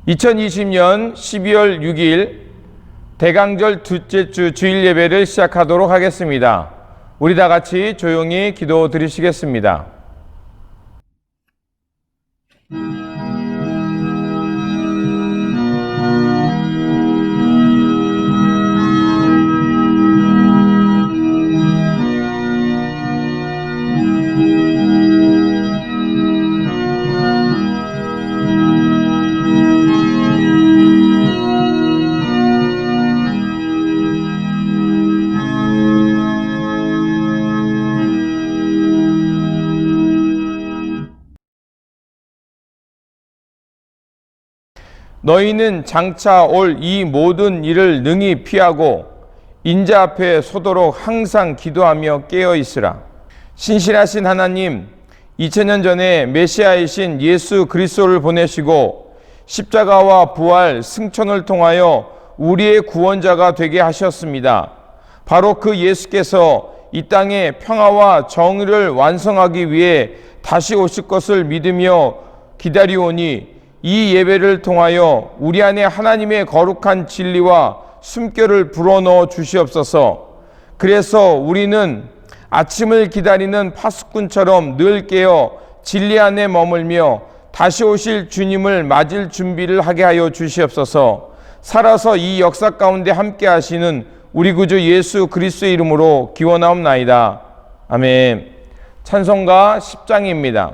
(2020년 12월 6일) 대강절 둘째 주 주일 예배를 시작하도록 하겠습니다. 우리 다 같이 조용히 기도 드리시겠습니다. 너희는 장차 올 이 모든 일을 능히 피하고 인자 앞에 서도록 항상 기도하며 깨어 있으라. 신실하신 하나님, 2000년 전에 메시아이신 예수 그리스도를 보내시고 십자가와 부활, 승천을 통하여 우리의 구원자가 되게 하셨습니다. 바로 그 예수께서 이 땅에 평화와 정의를 완성하기 위해 다시 오실 것을 믿으며 기다리오니 이 예배를 통하여 우리 안에 하나님의 거룩한 진리와 숨결을 불어넣어 주시옵소서. 그래서 우리는 아침을 기다리는 파수꾼처럼 늘 깨어 진리 안에 머물며 다시 오실 주님을 맞을 준비를 하게 하여 주시옵소서. 살아서 이 역사 가운데 함께 하시는 우리 구주 예수 그리스도의 이름으로 기원하옵나이다. 아멘. 찬송가 10장입니다.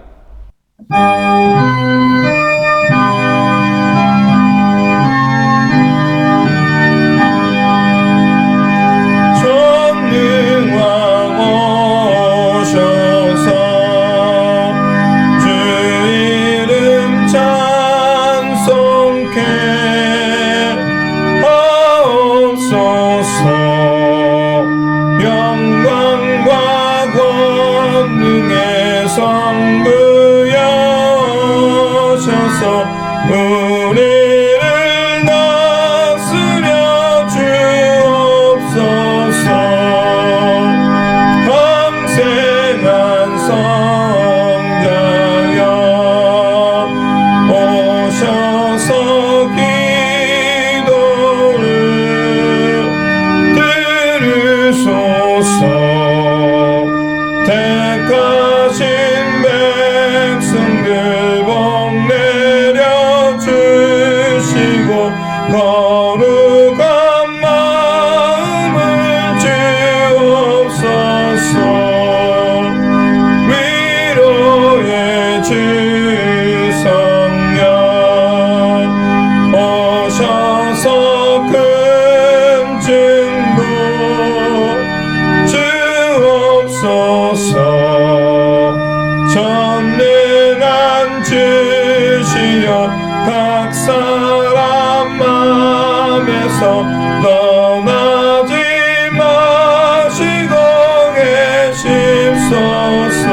우리를 다스려 주옵소서. 평생한 성자여 오셔서 기도를 들으소서. 택하신 백성들 거룩한 마음을 주옵소서. 위로의 주 성령 오셔서 큰 증거 주옵소서. 전능한 주시여 각 사람 마음에서 떠나지 마시고 계십소서.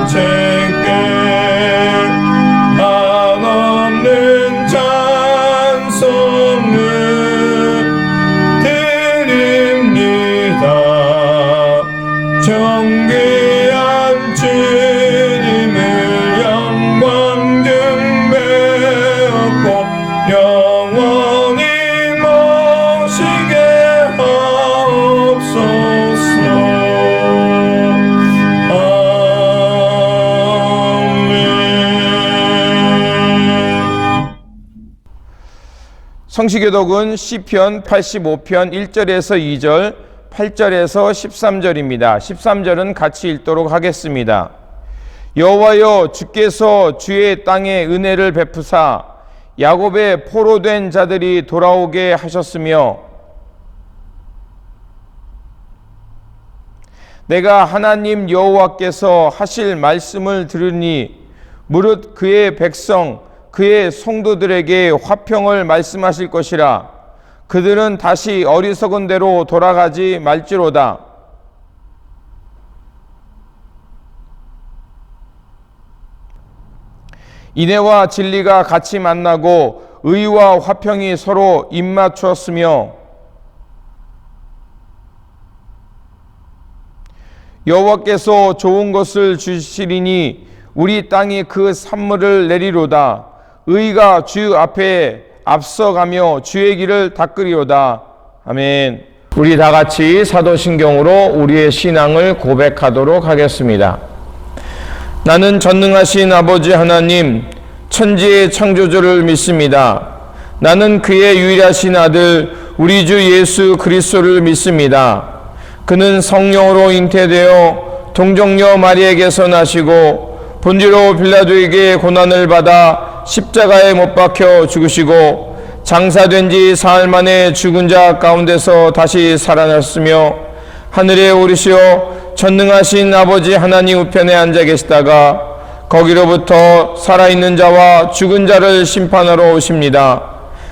성삼위일체께 한없는 찬송을 드립니다. 존귀한 주님을 영광 중배하고 영원히 모시게 하옵소서. 아멘. 성시교독은 시편 85편 1절에서 2절, 8절에서 13절입니다. 13절은 같이 읽도록 하겠습니다. 여호와여, 주께서 주의 땅에 은혜를 베푸사 야곱의 포로된 자들이 돌아오게 하셨으며, 내가 하나님 여호와께서 하실 말씀을 들으니 무릇 그의 백성 그의 성도들에게 화평을 말씀하실 것이라. 그들은 다시 어리석은 대로 돌아가지 말지로다. 인애와 진리가 같이 만나고 의와 화평이 서로 입맞추었으며, 여호와께서 좋은 것을 주시리니 우리 땅이 그 산물을 내리로다. 의가 주 앞에 앞서가며 주의 길을 닦으리로다. 아멘. 우리 다 같이 사도신경으로 우리의 신앙을 고백하도록 하겠습니다. 나는 전능하신 아버지 하나님, 천지의 창조주를 믿습니다. 나는 그의 유일하신 아들 우리 주 예수 그리스도를 믿습니다. 그는 성령으로 잉태되어 동정녀 마리에게서 나시고 본디로 빌라도에게 고난을 받아 십자가에 못 박혀 죽으시고 장사된 지 사흘 만에 죽은 자 가운데서 다시 살아났으며 하늘에 오르시어 전능하신 아버지 하나님 우편에 앉아 계시다가 거기로부터 살아있는 자와 죽은 자를 심판하러 오십니다.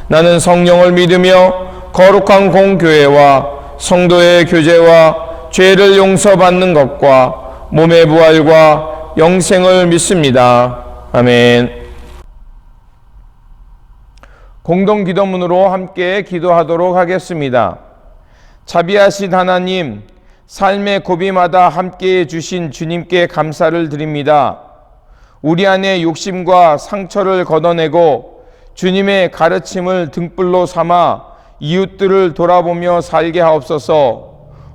나는 성령을 믿으며 거룩한 공교회와 성도의 교제와 죄를 용서받는 것과 몸의 부활과 영생을 믿습니다. 아멘. 공동 기도문으로 함께 기도하도록 하겠습니다. 자비하신 하나님, 삶의 고비마다 함께해 주신 주님께 감사를 드립니다. 우리 안에 욕심과 상처를 걷어내고 주님의 가르침을 등불로 삼아 이웃들을 돌아보며 살게 하옵소서.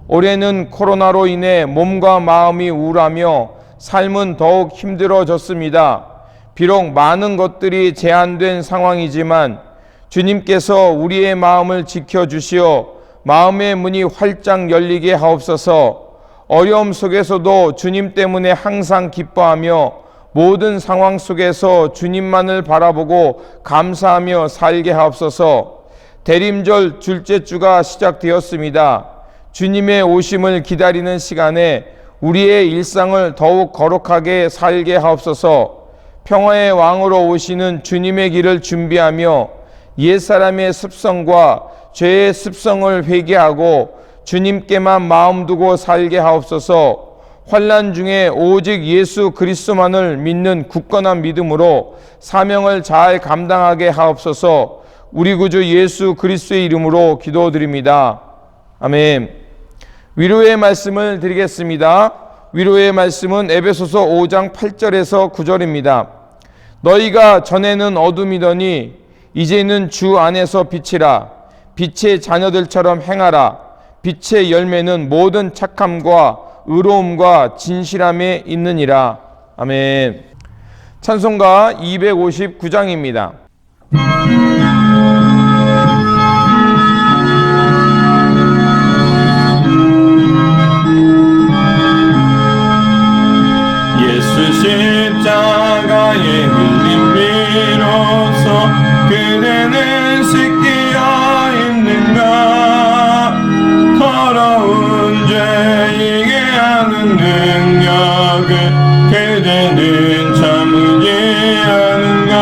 올해는 코로나로 인해 몸과 마음이 우울하며 삶은 더욱 힘들어졌습니다. 비록 많은 것들이 제한된 상황이지만 주님께서 우리의 마음을 지켜주시어 마음의 문이 활짝 열리게 하옵소서. 어려움 속에서도 주님 때문에 항상 기뻐하며 모든 상황 속에서 주님만을 바라보고 감사하며 살게 하옵소서. 대림절 둘째 주가 시작되었습니다. 주님의 오심을 기다리는 시간에 우리의 일상을 더욱 거룩하게 살게 하옵소서. 평화의 왕으로 오시는 주님의 길을 준비하며 옛사람의 습성과 죄의 습성을 회개하고 주님께만 마음 두고 살게 하옵소서. 환난 중에 오직 예수 그리스도만을 믿는 굳건한 믿음으로 사명을 잘 감당하게 하옵소서. 우리 구주 예수 그리스도의 이름으로 기도드립니다. 아멘. 위로의 말씀을 드리겠습니다. 위로의 말씀은 에베소서 5장 8절에서 9절입니다. 너희가 전에는 어둠이더니 이제는 주 안에서 빛이라. 빛의 자녀들처럼 행하라. 빛의 열매는 모든 착함과 의로움과 진실함에 있느니라. 아멘. 찬송가 259장입니다. 예수 십자가의 흘림으로써 그대는 씻기어 있는가. 더러운 죄 이게 하는 능력을 그대는 참으게 하는가.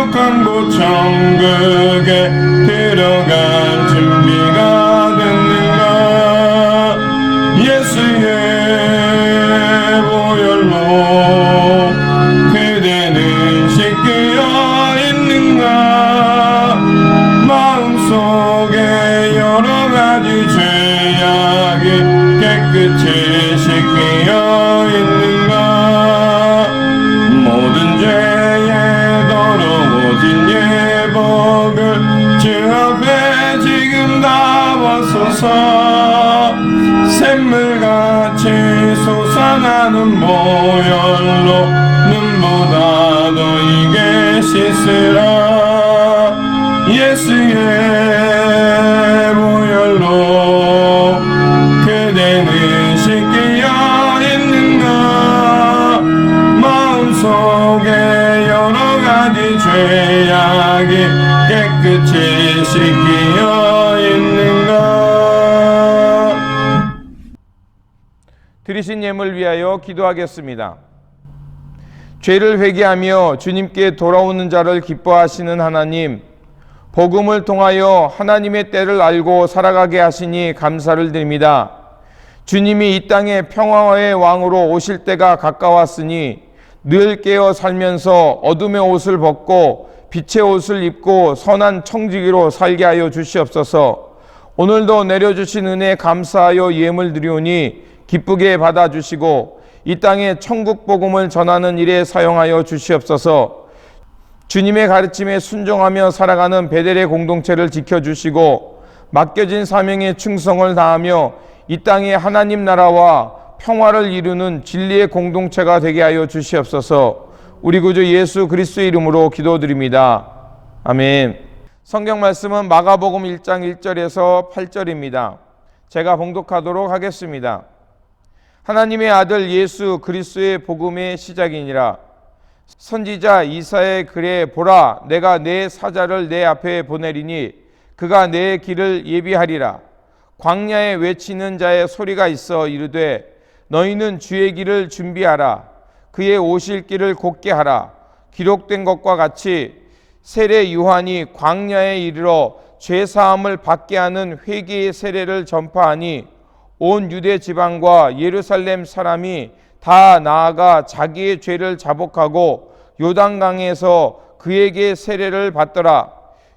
거룩한 곳 천국에 들어갈 준비가 됐는가. 예수의 보혈로 그대는 씻겨 있는가. 마음속에 여러가지 죄악이 깨끗이 씻겨 있는가. 모든 죄에 더러워진 예복을 주 앞에 지금 담았소서. 샘물같이 솟아나는 보혈로 눈보다 너에게 씻으라. 예수의 보혈로 그대는 씻겨 있는가. 마음속에 여러가지 죄악이 깨끗이 씻겨 있는가. 드리신 예물 위하여 기도하겠습니다. 죄를 회개하며 주님께 돌아오는 자를 기뻐하시는 하나님, 복음을 통하여 하나님의 때를 알고 살아가게 하시니 감사를 드립니다. 주님이 이 땅에 평화의 왕으로 오실 때가 가까웠으니 늘 깨어 살면서 어둠의 옷을 벗고 빛의 옷을 입고 선한 청지기로 살게 하여 주시옵소서. 오늘도 내려주신 은혜에 감사하여 예물 드리오니 기쁘게 받아주시고 이 땅에 천국 복음을 전하는 일에 사용하여 주시옵소서. 주님의 가르침에 순종하며 살아가는 베델의 공동체를 지켜주시고 맡겨진 사명에 충성을 다하며 이 땅에 하나님 나라와 평화를 이루는 진리의 공동체가 되게 하여 주시옵소서. 우리 구주 예수 그리스도의 이름으로 기도드립니다. 아멘. 성경 말씀은 마가복음 1장 1절에서 8절입니다. 제가 봉독하도록 하겠습니다. 하나님의 아들 예수 그리스도의 복음의 시작이니라. 선지자 이사야의 글에 보라, 내가 내 사자를 내 앞에 보내리니 그가 내 길을 예비하리라. 광야에 외치는 자의 소리가 있어 이르되 너희는 주의 길을 준비하라. 그의 오실 길을 곧게 하라. 기록된 것과 같이 세례 요한이 광야에 이르러 죄 사함을 받게 하는 회개의 세례를 전파하니 온 유대 지방과 예루살렘 사람이 다 나아가 자기의 죄를 자복하고 요단강에서 그에게 세례를 받더라.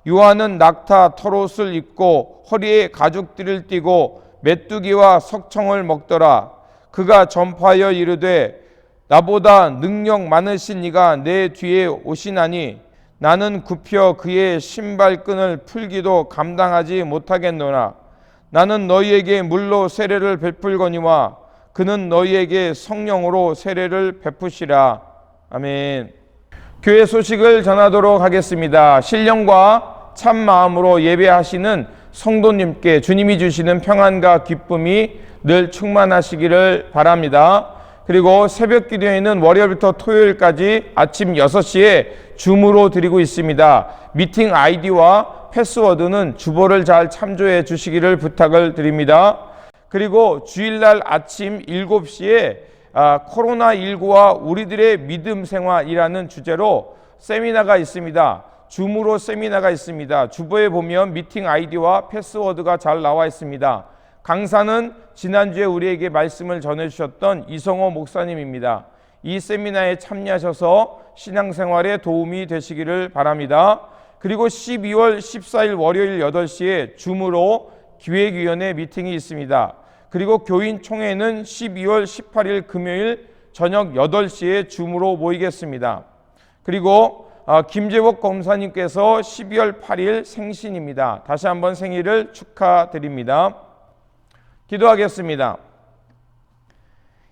요한은 낙타 털옷을 입고 허리에 가죽띠를 띠고 메뚜기와 석청을 먹더라. 그가 전파하여 이르되 나보다 능력 많으신 이가 내 뒤에 오시나니 나는 굽혀 그의 신발끈을 풀기도 감당하지 못하겠노라. 나는 너희에게 물로 세례를 베풀거니와 그는 너희에게 성령으로 세례를 베푸시라. 아멘. 교회 소식을 전하도록 하겠습니다. 신령과 참 마음으로 예배하시는 성도님께 주님이 주시는 평안과 기쁨이 늘 충만하시기를 바랍니다. 그리고 새벽 기도회는 월요일부터 토요일까지 아침 6시에 줌으로 드리고 있습니다. 미팅 아이디와 패스워드는 주보를 잘 참조해 주시기를 부탁을 드립니다. 그리고 주일날 아침 7시에 코로나19와 우리들의 믿음 생활이라는 주제로 세미나가 있습니다. 줌으로 세미나가 있습니다. 주보에 보면 미팅 아이디와 패스워드가 잘 나와 있습니다. 강사는 지난주에 우리에게 말씀을 전해주셨던 이성호 목사님입니다. 이 세미나에 참여하셔서 신앙생활에 도움이 되시기를 바랍니다. 그리고 12월 14일 월요일 8시에 줌으로 기획위원회 미팅이 있습니다. 그리고 교인총회는 12월 18일 금요일 저녁 8시에 줌으로 모이겠습니다. 그리고 김재복 검사님께서 12월 8일 생신입니다. 다시 한번 생일을 축하드립니다. 기도하겠습니다.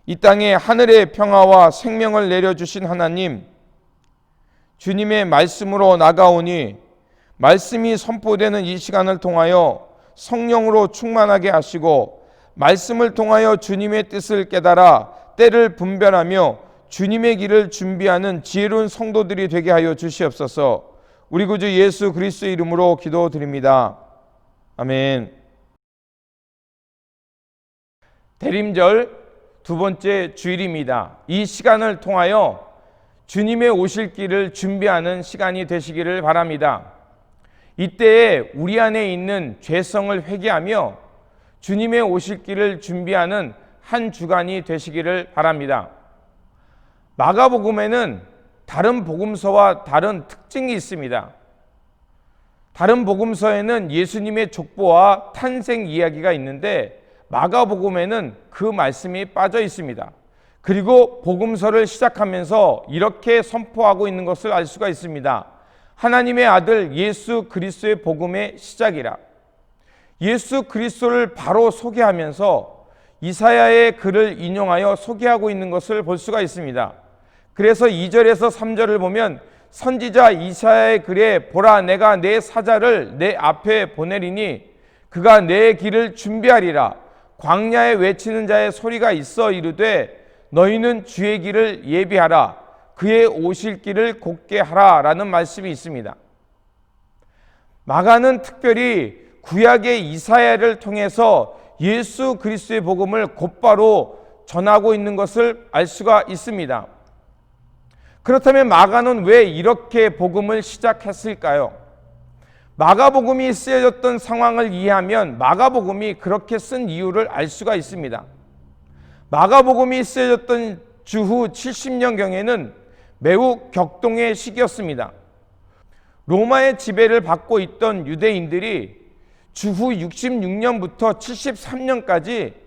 이 땅에 하늘의 평화와 생명을 내려주신 하나님, 주님의 말씀으로 나가오니 말씀이 선포되는 이 시간을 통하여 성령으로 충만하게 하시고 말씀을 통하여 주님의 뜻을 깨달아 때를 분별하며 주님의 길을 준비하는 지혜로운 성도들이 되게 하여 주시옵소서. 우리 구주 예수 그리스도의 이름으로 기도드립니다. 아멘. 대림절 두 번째 주일입니다. 이 시간을 통하여 주님의 오실 길을 준비하는 시간이 되시기를 바랍니다. 이때에 우리 안에 있는 죄성을 회개하며 주님의 오실 길을 준비하는 한 주간이 되시기를 바랍니다. 마가복음에는 다른 복음서와 다른 특징이 있습니다. 다른 복음서에는 예수님의 족보와 탄생 이야기가 있는데 마가복음에는 그 말씀이 빠져 있습니다. 그리고 복음서를 시작하면서 이렇게 선포하고 있는 것을 알 수가 있습니다. 하나님의 아들 예수 그리스도의 복음의 시작이라. 예수 그리스도를 바로 소개하면서 이사야의 글을 인용하여 소개하고 있는 것을 볼 수가 있습니다. 그래서 2절에서 3절을 보면 선지자 이사야의 글에 보라 내가 내 사자를 내 앞에 보내리니 그가 내 길을 준비하리라. 광야에 외치는 자의 소리가 있어 이르되 너희는 주의 길을 예비하라. 그의 오실 길을 곧게 하라 라는 말씀이 있습니다. 마가는 특별히 구약의 이사야를 통해서 예수 그리스도의 복음을 곧바로 전하고 있는 것을 알 수가 있습니다. 그렇다면 마가는 왜 이렇게 복음을 시작했을까요? 마가복음이 쓰여졌던 상황을 이해하면 마가복음이 그렇게 쓴 이유를 알 수가 있습니다. 마가복음이 쓰여졌던 주후 70년경에는 매우 격동의 시기였습니다. 로마의 지배를 받고 있던 유대인들이 주후 66년부터 73년까지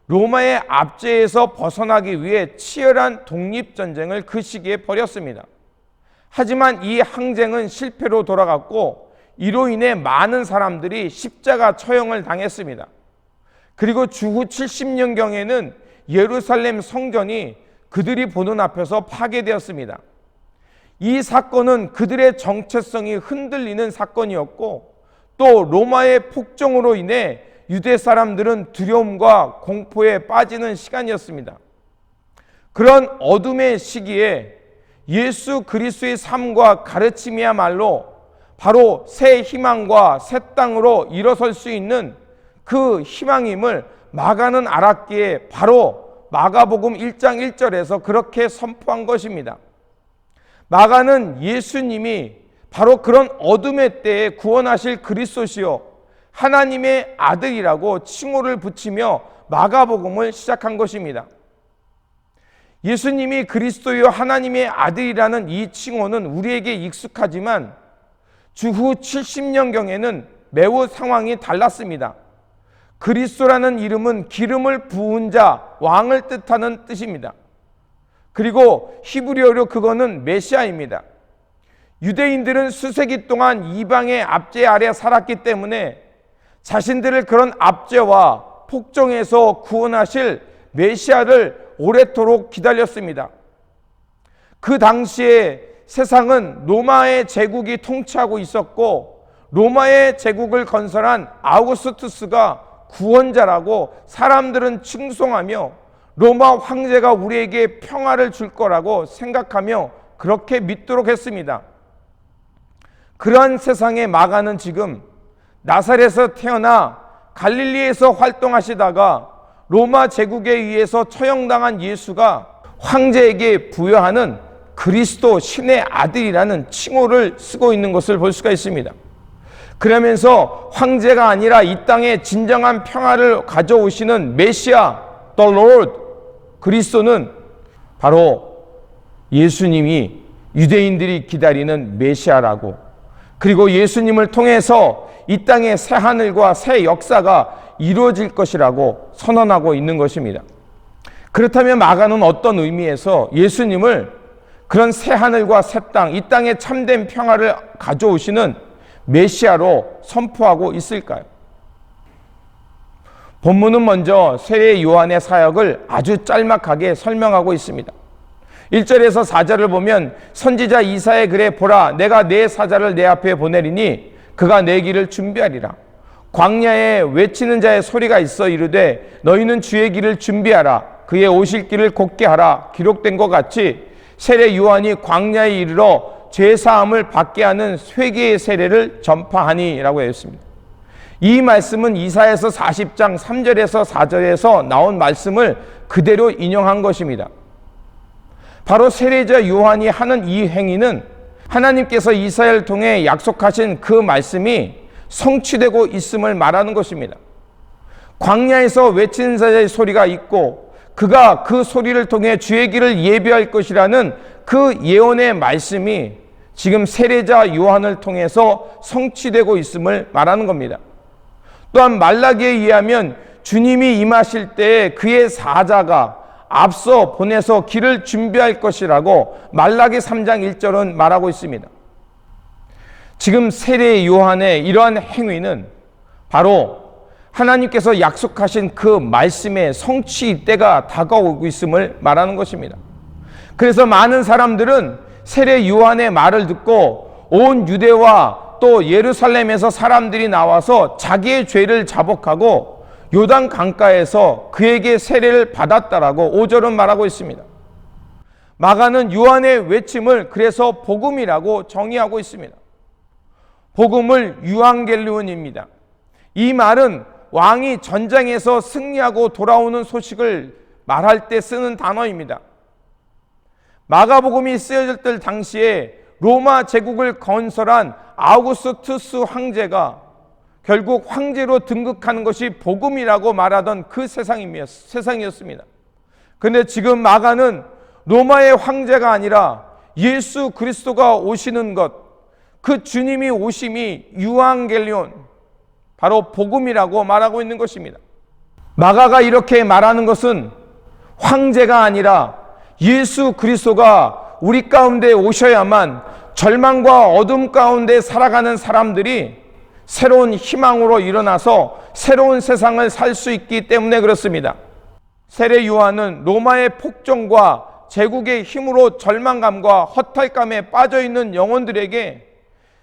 로마의 압제에서 벗어나기 위해 치열한 독립전쟁을 그 시기에 벌였습니다. 하지만 이 항쟁은 실패로 돌아갔고 이로 인해 많은 사람들이 십자가 처형을 당했습니다. 그리고 주후 70년경에는 예루살렘 성전이 그들이 보는 앞에서 파괴되었습니다. 이 사건은 그들의 정체성이 흔들리는 사건이었고 또 로마의 폭정으로 인해 유대 사람들은 두려움과 공포에 빠지는 시간이었습니다. 그런 어둠의 시기에 예수 그리스도의 삶과 가르침이야말로 바로 새 희망과 새 땅으로 일어설 수 있는 그 희망임을 마가는 알았기에 바로 마가복음 1장 1절에서 그렇게 선포한 것입니다. 마가는 예수님이 바로 그런 어둠의 때에 구원하실 그리스도시요 하나님의 아들이라고 칭호를 붙이며 마가복음을 시작한 것입니다. 예수님이 그리스도요 하나님의 아들이라는 이 칭호는 우리에게 익숙하지만 주후 70년경에는 매우 상황이 달랐습니다. 그리스도라는 이름은 기름을 부은 자, 왕을 뜻하는 뜻입니다. 그리고 히브리어로 그거는 메시아입니다. 유대인들은 수세기 동안 이방의 압제 아래 살았기 때문에 자신들을 그런 압제와 폭정에서 구원하실 메시아를 오래도록 기다렸습니다. 그 당시에 세상은 로마의 제국이 통치하고 있었고 로마의 제국을 건설한 아우구스투스가 구원자라고 사람들은 칭송하며 로마 황제가 우리에게 평화를 줄 거라고 생각하며 그렇게 믿도록 했습니다. 그러한 세상에 마가는 지금 나사렛에서 태어나 갈릴리에서 활동하시다가 로마 제국에 의해서 처형당한 예수가 황제에게 부여하는 그리스도 신의 아들이라는 칭호를 쓰고 있는 것을 볼 수가 있습니다. 그러면서 황제가 아니라 이 땅에 진정한 평화를 가져오시는 메시아, The Lord, 그리스도는 바로 예수님이 유대인들이 기다리는 메시아라고, 그리고 예수님을 통해서 이 땅에 새 하늘과 새 역사가 이루어질 것이라고 선언하고 있는 것입니다. 그렇다면 마가는 어떤 의미에서 예수님을 그런 새 하늘과 새 땅, 이 땅에 참된 평화를 가져오시는 메시아로 선포하고 있을까요? 본문은 먼저 세례 요한의 사역을 아주 짤막하게 설명하고 있습니다. 1절에서 4절을 보면 선지자 이사야의 글에 보라 내가 내 사자를 내 앞에 보내리니 그가 내 길을 준비하리라. 광야에 외치는 자의 소리가 있어 이르되 너희는 주의 길을 준비하라. 그의 오실 길을 곧게 하라. 기록된 것 같이 세례 요한이 광야에 이르러 죄사함을 받게 하는 회개의 세례를 전파하니라고 했습니다. 이 말씀은 이사야서 40장 3절에서 4절에서 나온 말씀을 그대로 인용한 것입니다. 바로 세례자 요한이 하는 이 행위는 하나님께서 이사야를 통해 약속하신 그 말씀이 성취되고 있음을 말하는 것입니다. 광야에서 외치는 자의 소리가 있고 그가 그 소리를 통해 주의 길을 예비할 것이라는 그 예언의 말씀이 지금 세례자 요한을 통해서 성취되고 있음을 말하는 겁니다. 또한 말라기에 의하면 주님이 임하실 때에 그의 사자가 앞서 보내서 길을 준비할 것이라고 말라기 3장 1절은 말하고 있습니다. 지금 세례 요한의 이러한 행위는 바로 하나님께서 약속하신 그 말씀의 성취 때가 다가오고 있음을 말하는 것입니다. 그래서 많은 사람들은 세례 요한의 말을 듣고 온 유대와 또 예루살렘에서 사람들이 나와서 자기의 죄를 자복하고 요단 강가에서 그에게 세례를 받았다라고 5절은 말하고 있습니다. 마가는 요한의 외침을 그래서 복음이라고 정의하고 있습니다. 복음을 유앙겔리온입니다. 이 말은 왕이 전장에서 승리하고 돌아오는 소식을 말할 때 쓰는 단어입니다. 마가복음이 쓰여질 당시에 로마 제국을 건설한 아우구스투스 황제가 결국 황제로 등극하는 것이 복음이라고 말하던 그 세상이었습니다. 그런데 지금 마가는 로마의 황제가 아니라 예수 그리스도가 오시는 것, 그 주님이 오심이 유앙겔리온, 바로 복음이라고 말하고 있는 것입니다. 마가가 이렇게 말하는 것은 황제가 아니라 예수 그리스도가 우리 가운데 오셔야만 절망과 어둠 가운데 살아가는 사람들이 새로운 희망으로 일어나서 새로운 세상을 살 수 있기 때문에 그렇습니다. 세례 요한은 로마의 폭정과 제국의 힘으로 절망감과 허탈감에 빠져있는 영혼들에게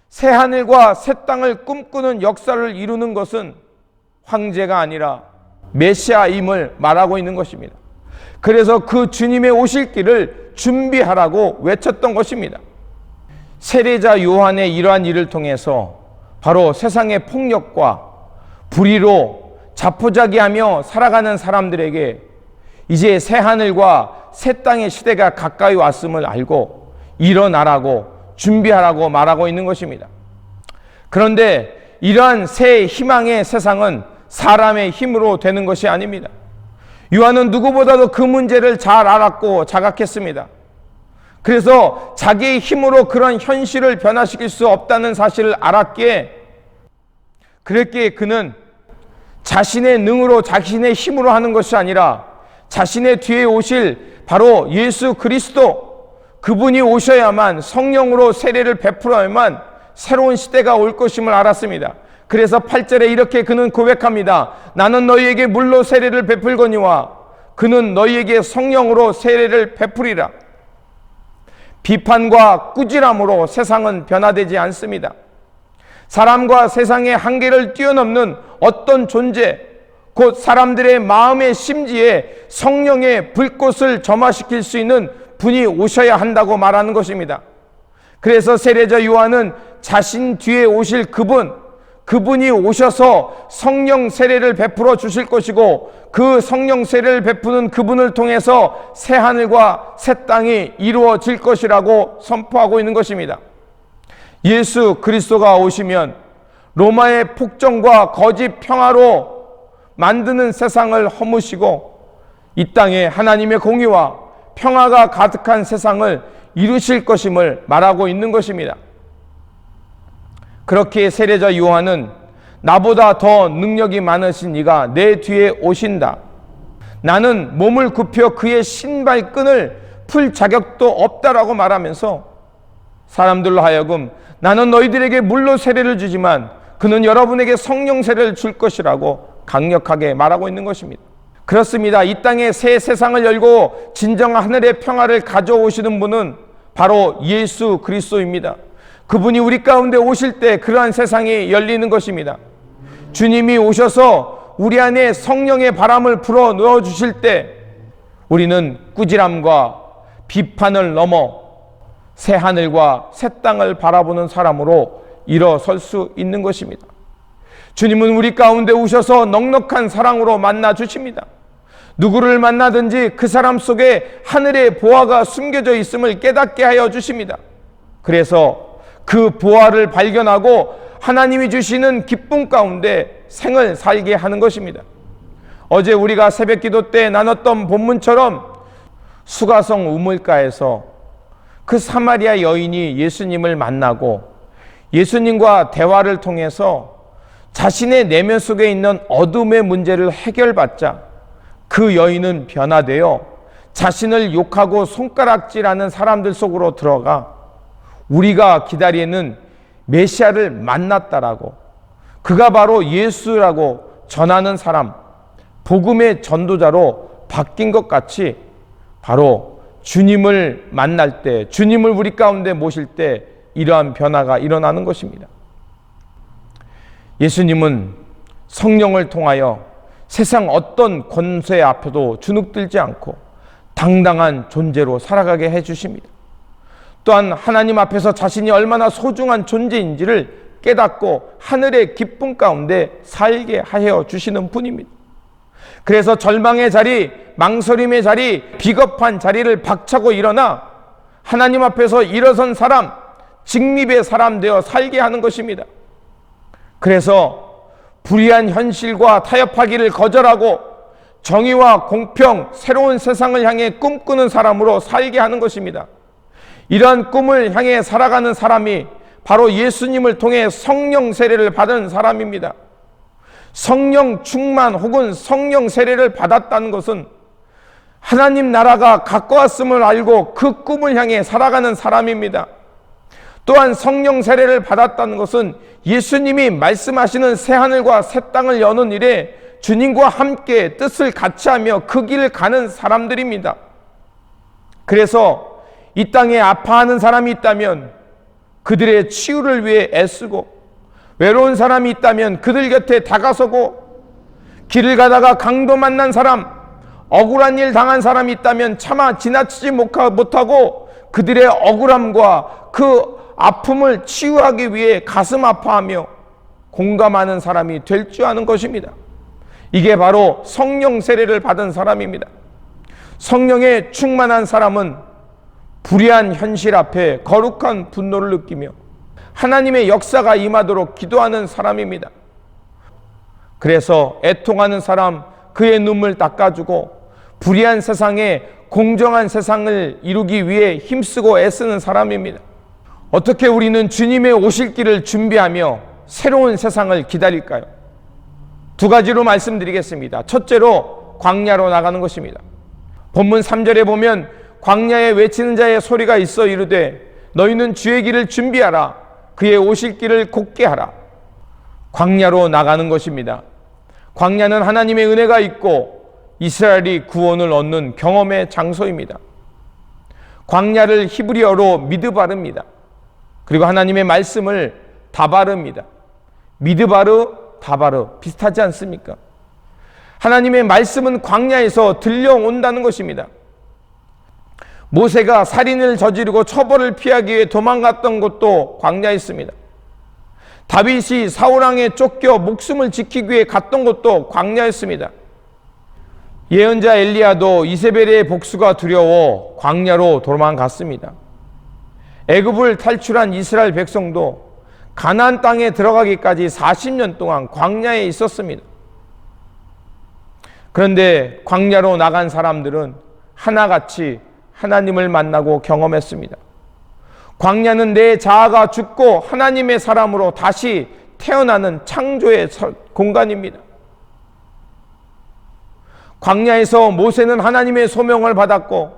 새 하늘과 새 땅을 꿈꾸는 역사를 이루는 것은 황제가 아니라 메시아임을 말하고 있는 것입니다. 그래서 그 주님의 오실 길을 준비하라고 외쳤던 것입니다. 세례자 요한의 이러한 일을 통해서 바로 세상의 폭력과 불의로 자포자기하며 살아가는 사람들에게 이제 새 하늘과 새 땅의 시대가 가까이 왔음을 알고 일어나라고 준비하라고 말하고 있는 것입니다. 그런데 이러한 새 희망의 세상은 사람의 힘으로 되는 것이 아닙니다. 요한은 누구보다도 그 문제를 잘 알았고 자각했습니다. 그래서 자기의 힘으로 그런 현실을 변화시킬 수 없다는 사실을 알았기에 그랬기에 그는 자신의 능으로 자신의 힘으로 하는 것이 아니라 자신의 뒤에 오실 바로 예수 그리스도, 그분이 오셔야만 성령으로 세례를 베풀어야만 새로운 시대가 올 것임을 알았습니다. 그래서 8절에 이렇게 그는 고백합니다. 나는 너희에게 물로 세례를 베풀거니와 그는 너희에게 성령으로 세례를 베풀이라. 비판과 꾸지람으로 세상은 변화되지 않습니다. 사람과 세상의 한계를 뛰어넘는 어떤 존재, 곧 사람들의 마음의 심지에 성령의 불꽃을 점화시킬 수 있는 분이 오셔야 한다고 말하는 것입니다. 그래서 세례자 요한은 자신 뒤에 오실 그분이 오셔서 성령 세례를 베풀어 주실 것이고 그 성령 세례를 베푸는 그분을 통해서 새 하늘과 새 땅이 이루어질 것이라고 선포하고 있는 것입니다. 예수 그리스도가 오시면 로마의 폭정과 거짓 평화로 만드는 세상을 허무시고 이 땅에 하나님의 공의와 평화가 가득한 세상을 이루실 것임을 말하고 있는 것입니다. 그렇게 세례자 요한은 나보다 더 능력이 많으신 이가 내 뒤에 오신다. 나는 몸을 굽혀 그의 신발끈을 풀 자격도 없다라고 말하면서 사람들로 하여금 나는 너희들에게 물로 세례를 주지만 그는 여러분에게 성령 세례를 줄 것이라고 강력하게 말하고 있는 것입니다. 그렇습니다. 이 땅에 새 세상을 열고 진정한 하늘의 평화를 가져오시는 분은 바로 예수 그리스도입니다. 그분이 우리 가운데 오실 때 그러한 세상이 열리는 것입니다. 주님이 오셔서 우리 안에 성령의 바람을 불어 넣어 주실 때 우리는 꾸지람과 비판을 넘어 새 하늘과 새 땅을 바라보는 사람으로 일어설 수 있는 것입니다. 주님은 우리 가운데 오셔서 넉넉한 사랑으로 만나 주십니다. 누구를 만나든지 그 사람 속에 하늘의 보화가 숨겨져 있음을 깨닫게 하여 주십니다. 그래서 그 보화를 발견하고 하나님이 주시는 기쁨 가운데 생을 살게 하는 것입니다. 어제 우리가 새벽 기도 때 나눴던 본문처럼 수가성 우물가에서 그 사마리아 여인이 예수님을 만나고 예수님과 대화를 통해서 자신의 내면 속에 있는 어둠의 문제를 해결받자 그 여인은 변화되어 자신을 욕하고 손가락질하는 사람들 속으로 들어가 우리가 기다리는 메시아를 만났다라고, 그가 바로 예수라고 전하는 사람, 복음의 전도자로 바뀐 것 같이 바로 주님을 만날 때, 주님을 우리 가운데 모실 때 이러한 변화가 일어나는 것입니다. 예수님은 성령을 통하여 세상 어떤 권세 앞에도 주눅들지 않고 당당한 존재로 살아가게 해주십니다. 또한 하나님 앞에서 자신이 얼마나 소중한 존재인지를 깨닫고 하늘의 기쁨 가운데 살게 하여 주시는 분입니다. 그래서 절망의 자리, 망설임의 자리, 비겁한 자리를 박차고 일어나 하나님 앞에서 일어선 사람, 직립의 사람 되어 살게 하는 것입니다. 그래서 불의한 현실과 타협하기를 거절하고 정의와 공평, 새로운 세상을 향해 꿈꾸는 사람으로 살게 하는 것입니다. 이러한 꿈을 향해 살아가는 사람이 바로 예수님을 통해 성령 세례를 받은 사람입니다. 성령 충만 혹은 성령 세례를 받았다는 것은 하나님 나라가 가까웠음을 알고 그 꿈을 향해 살아가는 사람입니다. 또한 성령 세례를 받았다는 것은 예수님이 말씀하시는 새하늘과 새 땅을 여는 일에 주님과 함께 뜻을 같이 하며 그 길을 가는 사람들입니다. 그래서 이 땅에 아파하는 사람이 있다면 그들의 치유를 위해 애쓰고, 외로운 사람이 있다면 그들 곁에 다가서고, 길을 가다가 강도 만난 사람, 억울한 일 당한 사람이 있다면 차마 지나치지 못하고 그들의 억울함과 그 아픔을 치유하기 위해 가슴 아파하며 공감하는 사람이 될 줄 아는 것입니다. 이게 바로 성령 세례를 받은 사람입니다. 성령에 충만한 사람은 불의한 현실 앞에 거룩한 분노를 느끼며 하나님의 역사가 임하도록 기도하는 사람입니다. 그래서 애통하는 사람, 그의 눈물 닦아주고 불의한 세상에 공정한 세상을 이루기 위해 힘쓰고 애쓰는 사람입니다. 어떻게 우리는 주님의 오실 길을 준비하며 새로운 세상을 기다릴까요? 두 가지로 말씀드리겠습니다. 첫째로 광야로 나가는 것입니다. 본문 3절에 보면 광야에 외치는 자의 소리가 있어 이르되 너희는 주의 길을 준비하라, 그의 오실 길을 곧게 하라. 광야로 나가는 것입니다. 광야는 하나님의 은혜가 있고 이스라엘이 구원을 얻는 경험의 장소입니다. 광야를 히브리어로 미드바르입니다. 그리고 하나님의 말씀을 다바르입니다. 미드바르, 다바르 비슷하지 않습니까? 하나님의 말씀은 광야에서 들려온다는 것입니다. 모세가 살인을 저지르고 처벌을 피하기 위해 도망갔던 곳도 광야였습니다. 다윗이 사울왕에 쫓겨 목숨을 지키기 위해 갔던 곳도 광야였습니다. 예언자 엘리야도 이세벨의 복수가 두려워 광야로 도망갔습니다. 애굽을 탈출한 이스라엘 백성도 가나안 땅에 들어가기까지 40년 동안 광야에 있었습니다. 그런데 광야로 나간 사람들은 하나같이 하나님을 만나고 경험했습니다. 광야는 내 자아가 죽고 하나님의 사람으로 다시 태어나는 창조의 공간입니다. 광야에서 모세는 하나님의 소명을 받았고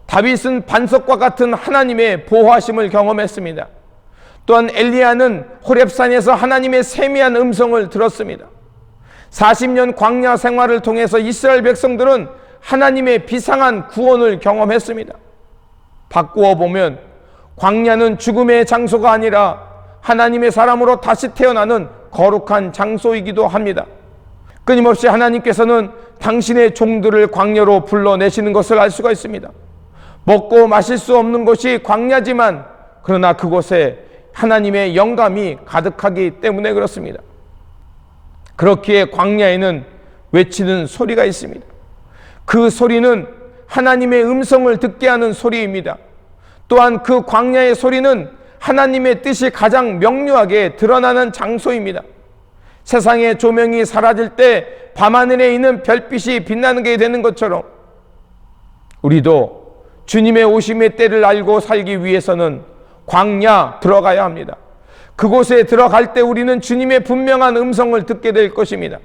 다윗은 반석과 같은 하나님의 보호하심을 경험했습니다. 또한 엘리야는 호렙산에서 하나님의 세미한 음성을 들었습니다. 40년 광야 생활을 통해서 이스라엘 백성들은 하나님의 비상한 구원을 경험했습니다. 바꾸어 보면 광야는 죽음의 장소가 아니라 하나님의 사람으로 다시 태어나는 거룩한 장소이기도 합니다. 끊임없이 하나님께서는 당신의 종들을 광야로 불러내시는 것을 알 수가 있습니다. 먹고 마실 수 없는 곳이 광야지만 그러나 그곳에 하나님의 영감이 가득하기 때문에 그렇습니다. 그렇기에 광야에는 외치는 소리가 있습니다. 그 소리는 하나님의 음성을 듣게 하는 소리입니다. 또한 그 광야의 소리는 하나님의 뜻이 가장 명료하게 드러나는 장소입니다. 세상의 조명이 사라질 때 밤하늘에 있는 별빛이 빛나는 게 되는 것처럼 우리도 주님의 오심의 때를 알고 살기 위해서는 광야 들어가야 합니다. 그곳에 들어갈 때 우리는 주님의 분명한 음성을 듣게 될 것입니다.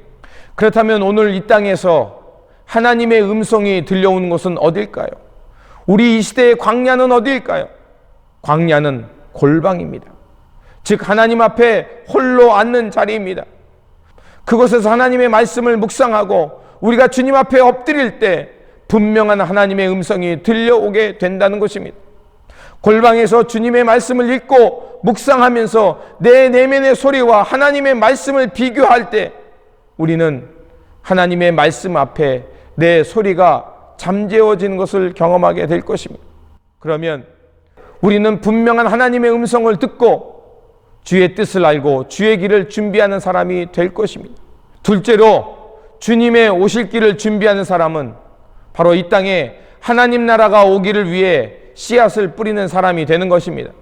그렇다면 오늘 이 땅에서 하나님의 음성이 들려오는 곳은 어딜까요? 우리 이 시대의 광야는 어딜까요? 광야는 골방입니다. 즉 하나님 앞에 홀로 앉는 자리입니다. 그곳에서 하나님의 말씀을 묵상하고 우리가 주님 앞에 엎드릴 때 분명한 하나님의 음성이 들려오게 된다는 것입니다. 골방에서 주님의 말씀을 읽고 묵상하면서 내 내면의 소리와 하나님의 말씀을 비교할 때 우리는 하나님의 말씀 앞에 내 소리가 잠재워지는 것을 경험하게 될 것입니다. 그러면 우리는 분명한 하나님의 음성을 듣고 주의 뜻을 알고 주의 길을 준비하는 사람이 될 것입니다. 둘째로 주님의 오실 길을 준비하는 사람은 바로 이 땅에 하나님 나라가 오기를 위해 씨앗을 뿌리는 사람이 되는 것입니다.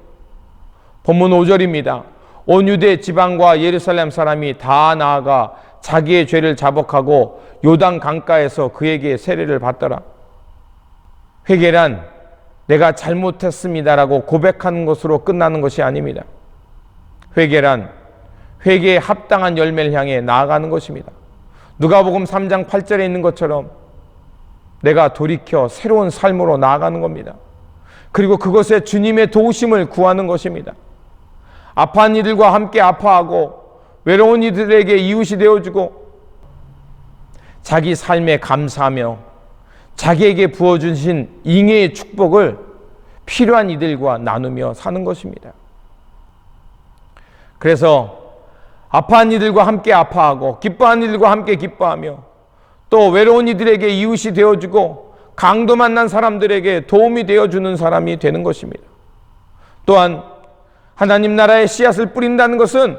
본문 5절입니다. 온 유대 지방과 예루살렘 사람이 다 나아가 자기의 죄를 자복하고 요단 강가에서 그에게 세례를 받더라. 회개란 내가 잘못했습니다라고 고백하는 것으로 끝나는 것이 아닙니다. 회개란 회개에 합당한 열매를 향해 나아가는 것입니다. 누가복음 3장 8절에 있는 것처럼 내가 돌이켜 새로운 삶으로 나아가는 겁니다. 그리고 그것에 주님의 도우심을 구하는 것입니다. 아파한 이들과 함께 아파하고 외로운 이들에게 이웃이 되어주고 자기 삶에 감사하며 자기에게 부어주신 잉해의 축복을 필요한 이들과 나누며 사는 것입니다. 그래서 아파한 이들과 함께 아파하고 기뻐한 이들과 함께 기뻐하며 또 외로운 이들에게 이웃이 되어주고 강도 만난 사람들에게 도움이 되어주는 사람이 되는 것입니다. 또한 하나님 나라의 씨앗을 뿌린다는 것은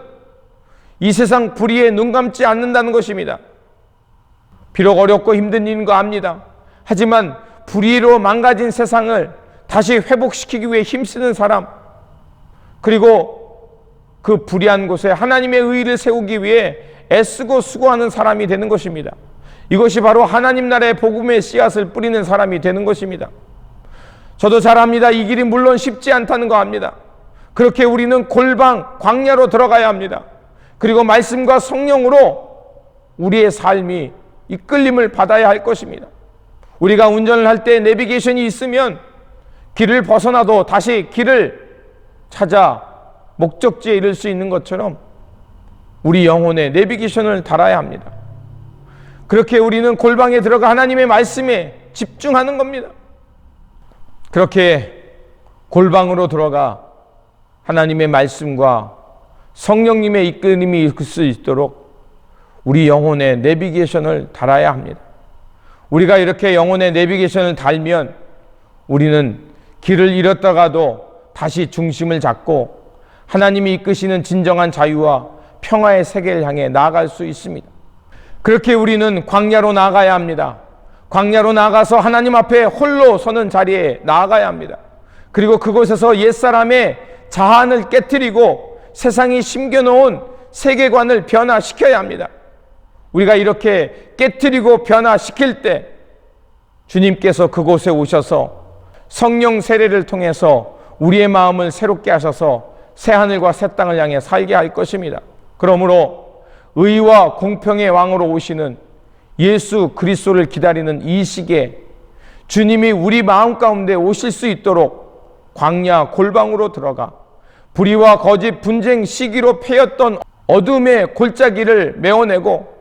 이 세상 불의에 눈 감지 않는다는 것입니다. 비록 어렵고 힘든 일인 거 압니다. 하지만 불의로 망가진 세상을 다시 회복시키기 위해 힘쓰는 사람, 그리고 그 불의한 곳에 하나님의 의의를 세우기 위해 애쓰고 수고하는 사람이 되는 것입니다. 이것이 바로 하나님 나라의 복음의 씨앗을 뿌리는 사람이 되는 것입니다. 저도 잘 압니다. 이 길이 물론 쉽지 않다는 거 압니다. 그렇게 우리는 골방, 광야로 들어가야 합니다. 그리고 말씀과 성령으로 우리의 삶이 이끌림을 받아야 할 것입니다. 우리가 운전을 할 때 내비게이션이 있으면 길을 벗어나도 다시 길을 찾아 목적지에 이를 수 있는 것처럼 우리 영혼에 내비게이션을 달아야 합니다. 그렇게 우리는 골방에 들어가 하나님의 말씀에 집중하는 겁니다. 그렇게 골방으로 들어가 하나님의 말씀과 성령님의 이끌림이 있을 수 있도록 우리 영혼에 내비게이션을 달아야 합니다. 우리가 이렇게 영혼에 내비게이션을 달면 우리는 길을 잃었다가도 다시 중심을 잡고 하나님이 이끄시는 진정한 자유와 평화의 세계를 향해 나아갈 수 있습니다. 그렇게 우리는 광야로 나아가야 합니다. 광야로 나아가서 하나님 앞에 홀로 서는 자리에 나아가야 합니다. 그리고 그곳에서 옛사람의 자한을 깨트리고 세상이 심겨놓은 세계관을 변화시켜야 합니다. 우리가 이렇게 깨트리고 변화시킬 때 주님께서 그곳에 오셔서 성령 세례를 통해서 우리의 마음을 새롭게 하셔서 새하늘과 새 땅을 향해 살게 할 것입니다. 그러므로 의와 공평의 왕으로 오시는 예수 그리스도를 기다리는 이 시기에 주님이 우리 마음 가운데 오실 수 있도록 광야 골방으로 들어가 불의와 거짓 분쟁 시기로 패였던 어둠의 골짜기를 메워내고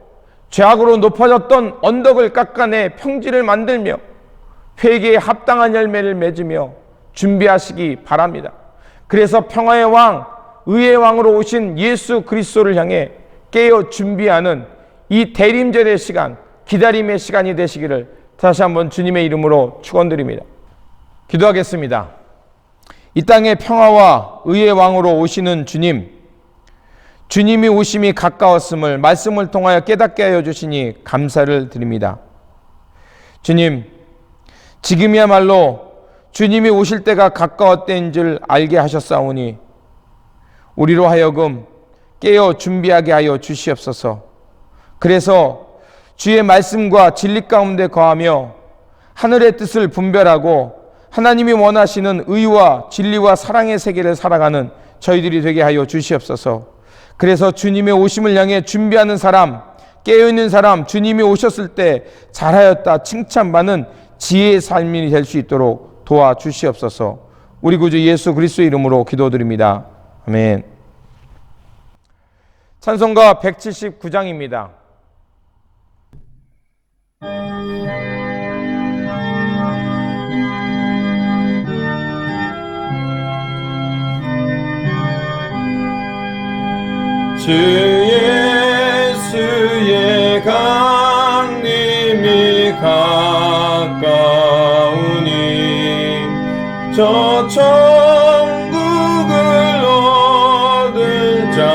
죄악으로 높아졌던 언덕을 깎아내 평지를 만들며 회개에 합당한 열매를 맺으며 준비하시기 바랍니다. 그래서 평화의 왕, 의의 왕으로 오신 예수 그리스도를 향해 깨어 준비하는 이 대림절의 시간, 기다림의 시간이 되시기를 다시 한번 주님의 이름으로 축원드립니다. 기도하겠습니다. 이 땅에 평화와 의의 왕으로 오시는 주님, 주님이 오심이 가까웠음을 말씀을 통하여 깨닫게 하여 주시니 감사를 드립니다. 주님, 지금이야말로 주님이 오실 때가 가까웠다는 줄 알게 하셨사오니 우리로 하여금 깨어 준비하게 하여 주시옵소서. 그래서 주의 말씀과 진리 가운데 거하며 하늘의 뜻을 분별하고 하나님이 원하시는 의와 진리와 사랑의 세계를 살아가는 저희들이 되게 하여 주시옵소서. 그래서 주님의 오심을 향해 준비하는 사람, 깨어있는 사람, 주님이 오셨을 때 잘하였다 칭찬받는 지혜의 삶이 될 수 있도록 도와주시옵소서. 우리 구주 예수 그리스도의 이름으로 기도드립니다. 아멘. 찬송가 179장입니다. 주 예수의 강림이 가까우니 저 천국을 얻을 자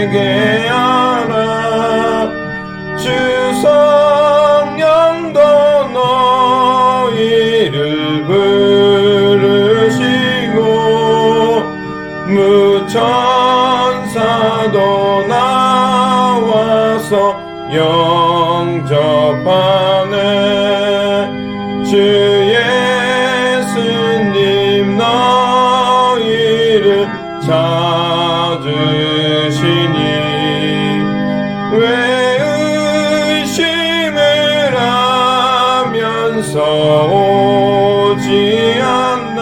회개하라. 주 성령도 너희를 부르시고 무천사도 나와서 영접하네. 주 예수님 너희를 찾으시니 왜 의심을 하면서 오지 않나.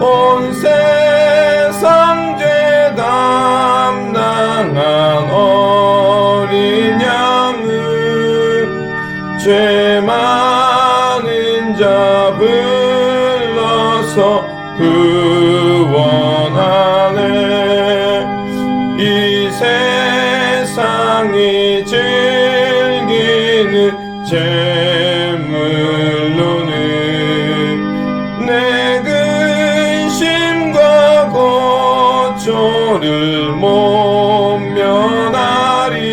온 세상 죄 담당한 어린 양은 죄 많은 자 불러서 구원하네. 이 세상이 즐기는 재물로는 내 근심과 고초를 못 면하리.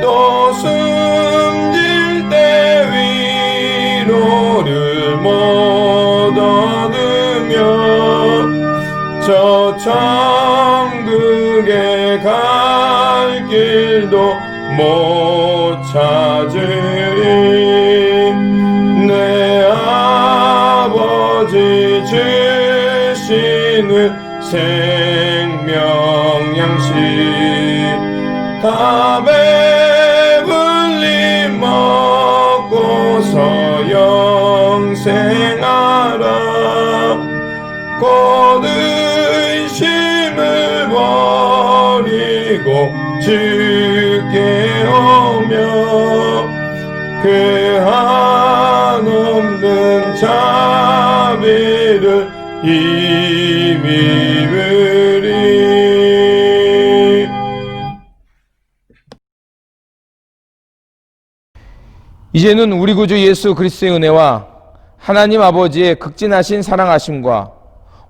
또 숨질 때 위로를 못 얻으며 저 천국에 갈 길도 못 찾으리. 내 아버지 주시는 생명 양식 다 배불리 먹고서 영생하라. 곧 의심을 버리고 주께 오며 그 한없는 자비를 힘입으리. 이제는 우리 구주 예수 그리스도의 은혜와 하나님 아버지의 극진하신 사랑하심과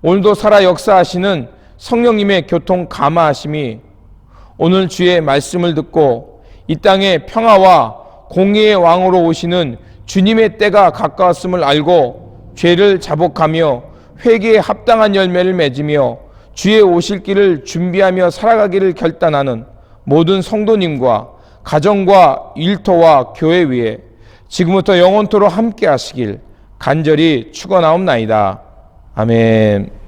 오늘도 살아 역사하시는 성령님의 교통 감화하심이 오늘 주의 말씀을 듣고 이 땅에 평화와 공의의 왕으로 오시는 주님의 때가 가까웠음을 알고 죄를 자복하며 회개에 합당한 열매를 맺으며 주의 오실 길을 준비하며 살아가기를 결단하는 모든 성도님과 가정과 일터와 교회 위에 지금부터 영원토록 함께 하시길 간절히 축원하옵나이다. 아멘.